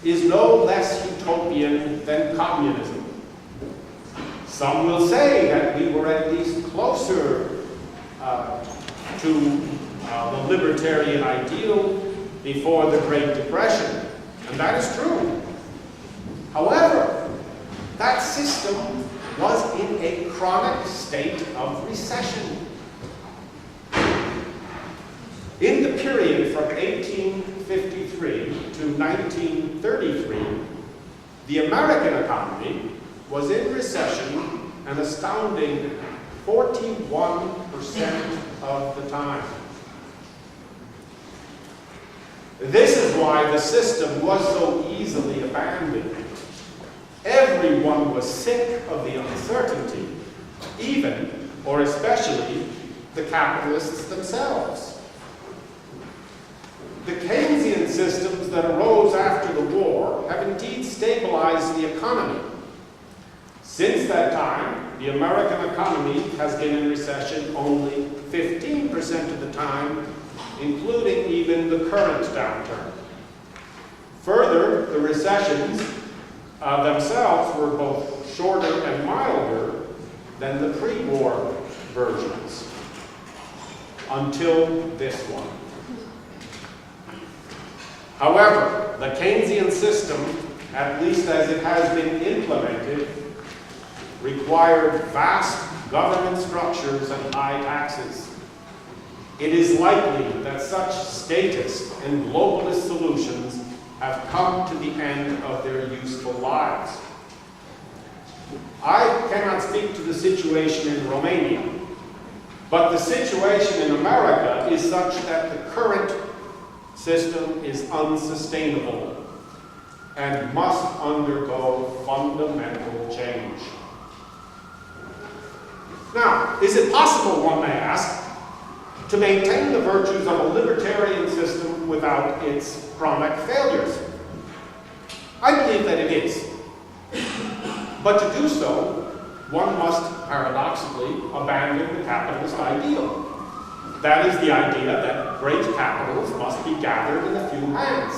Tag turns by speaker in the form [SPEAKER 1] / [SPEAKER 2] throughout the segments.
[SPEAKER 1] is no less utopian than communism. Some will say that we were at least closer to the libertarian ideal before the Great Depression, and that is true. However, that system was in a chronic state of recession. In the period from 1853 to 1933, the American economy was in recession an astounding 41% of the time. This is why the system was so easily abandoned. Everyone was sick of the uncertainty, even, or especially, the capitalists themselves. The Keynesian systems that arose after the war have indeed stabilized the economy. Since that time, the American economy has been in recession only 15% of the time, including even the current downturn. Further, the recessions themselves were both shorter and milder than the pre-war versions, until this one. However, the Keynesian system, at least as it has been implemented, required vast government structures and high taxes. It is likely that such statist and globalist solutions have come to the end of their useful lives. I cannot speak to the situation in Romania, but the situation in America is such that the current system is unsustainable and must undergo fundamental change. Now, is it possible, one may ask, to maintain the virtues of a libertarian system without its chronic failures? I believe that it is. But to do so, one must paradoxically abandon the capitalist ideal. That is the idea that great capitals must be gathered in a few hands.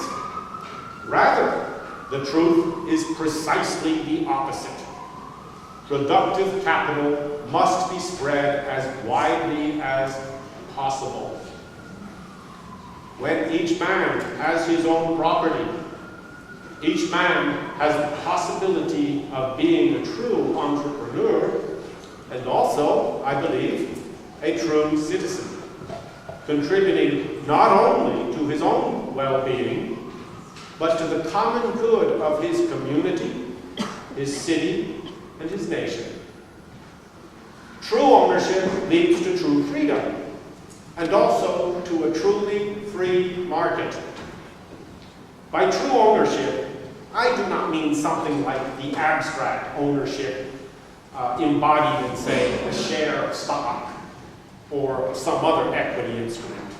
[SPEAKER 1] Rather, the truth is precisely the opposite. Productive capital must be spread as widely as possible. When each man has his own property, each man has the possibility of being a true entrepreneur, and also, I believe, a true citizen, contributing not only to his own well-being, but to the common good of his community, his city, and his nation. True ownership leads to true freedom, and also to a truly free market. By true ownership, I do not mean something like the abstract ownership embodied in, say, a share of stock or some other equity instrument.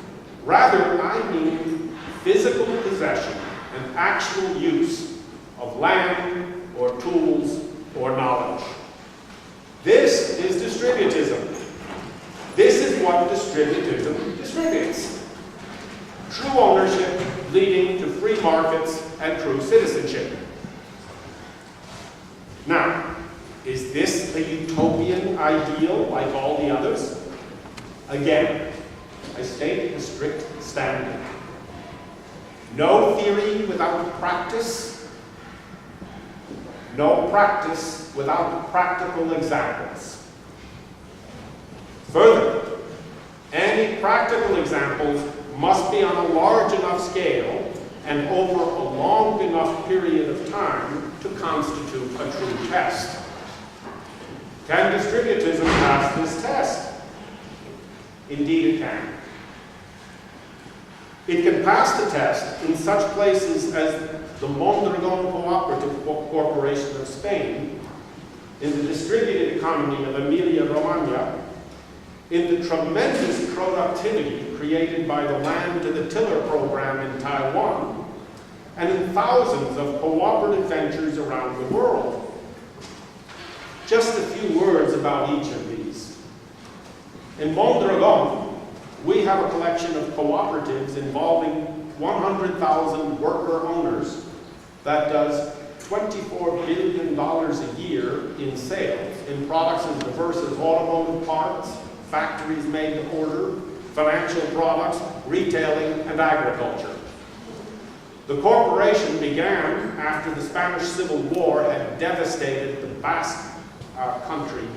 [SPEAKER 1] Rather, I mean physical possession and actual use of land or tools or knowledge. This is distributism. This is what distributism distributes. True ownership leading to free markets and true citizenship. Now, is this a utopian ideal like all the others? Again, I state a strict standard. No theory without practice. No practice without practical examples. Further, any practical examples must be on a large enough scale and over a long enough period of time to constitute a true test. Can distributism pass this test? Indeed it can. It can pass the test in such places as the Mondragon Cooperative Corporation of Spain, in the distributed economy of Emilia-Romagna, in the tremendous productivity created by the land to the tiller program in Taiwan, and in thousands of cooperative ventures around the world. Just a few words about each of these. In Mondragon, we have a collection of cooperatives involving 100,000 worker owners that does $24 billion a year in sales in products as diverse as automotive parts, factories made to order, financial products, retailing, and agriculture. The corporation began after the Spanish Civil War had devastated the vast country.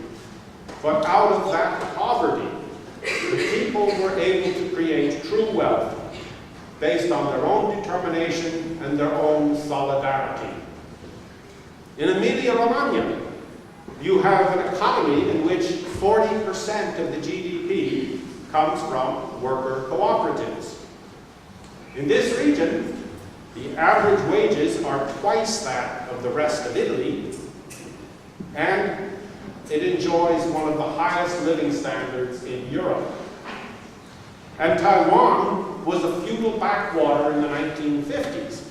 [SPEAKER 1] But out of that poverty, the people were able to create true wealth based on their own determination and their own solidarity. In Emilia-Romagna, you have an economy in which 40% of the GDP comes from worker cooperatives. In this region, the average wages are twice that of the rest of Italy, and it enjoys one of the highest living standards in Europe. And Taiwan was a feudal backwater in the 1950s,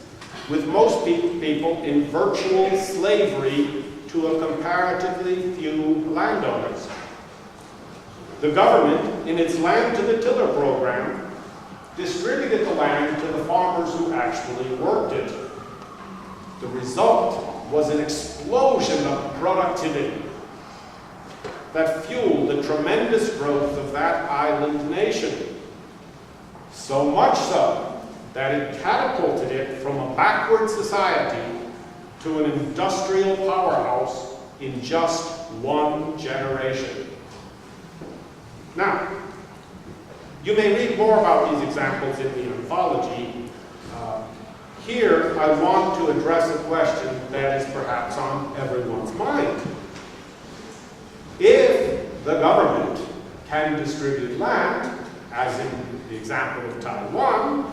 [SPEAKER 1] with most people in virtual slavery to a comparatively few landowners. The government, in its land to the tiller program, distributed the land to the farmers who actually worked it. The result was an explosion of productivity that fueled the tremendous growth of that island nation. So much so that it catapulted it from a backward society to an industrial powerhouse in just one generation. Now, you may read more about these examples in the anthology. Here, I want to address a question that is perhaps on everyone's mind. If the government can distribute land, as in the example of Taiwan,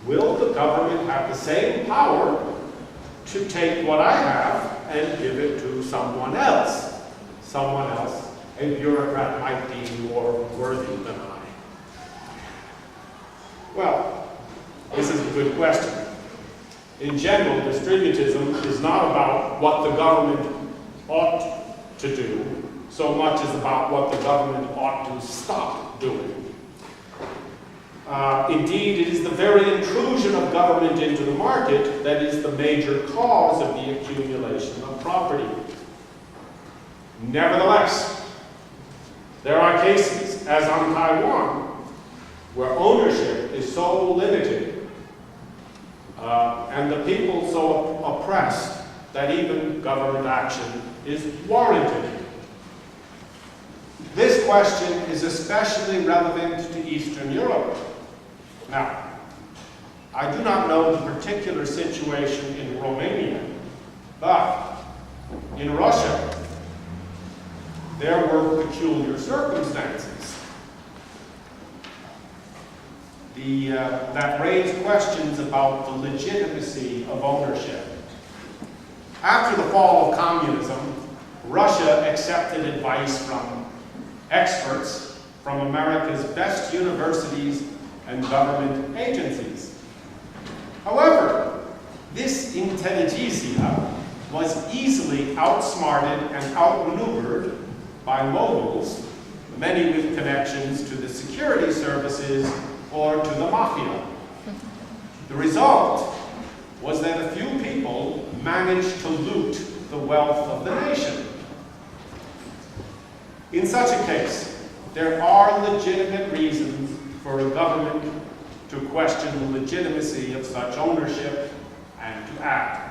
[SPEAKER 1] will the government have the same power to take what I have and give it to someone else? Someone else a bureaucrat might be more worthy than I. Well, this is a good question. In general, distributism is not about what the government ought to do, so much as about what the government ought to stop doing. Indeed, it is the very intrusion of government into the market that is the major cause of the accumulation of property. Nevertheless, there are cases, as on Taiwan, where ownership is so limited and the people so oppressed that even government action is warranted. This question is especially relevant to Eastern Europe. Now, I do not know the particular situation in Romania, but in Russia, there were peculiar circumstances that raised questions about the legitimacy of ownership. After the fall of communism, Russia accepted advice from experts from America's best universities and government agencies. However, this intelligentsia was easily outsmarted and outmaneuvered by moguls, many with connections to the security services or to the mafia. The result was that a few people managed to loot the wealth of the nation. In such a case, there are legitimate reasons for a government to question the legitimacy of such ownership and to act.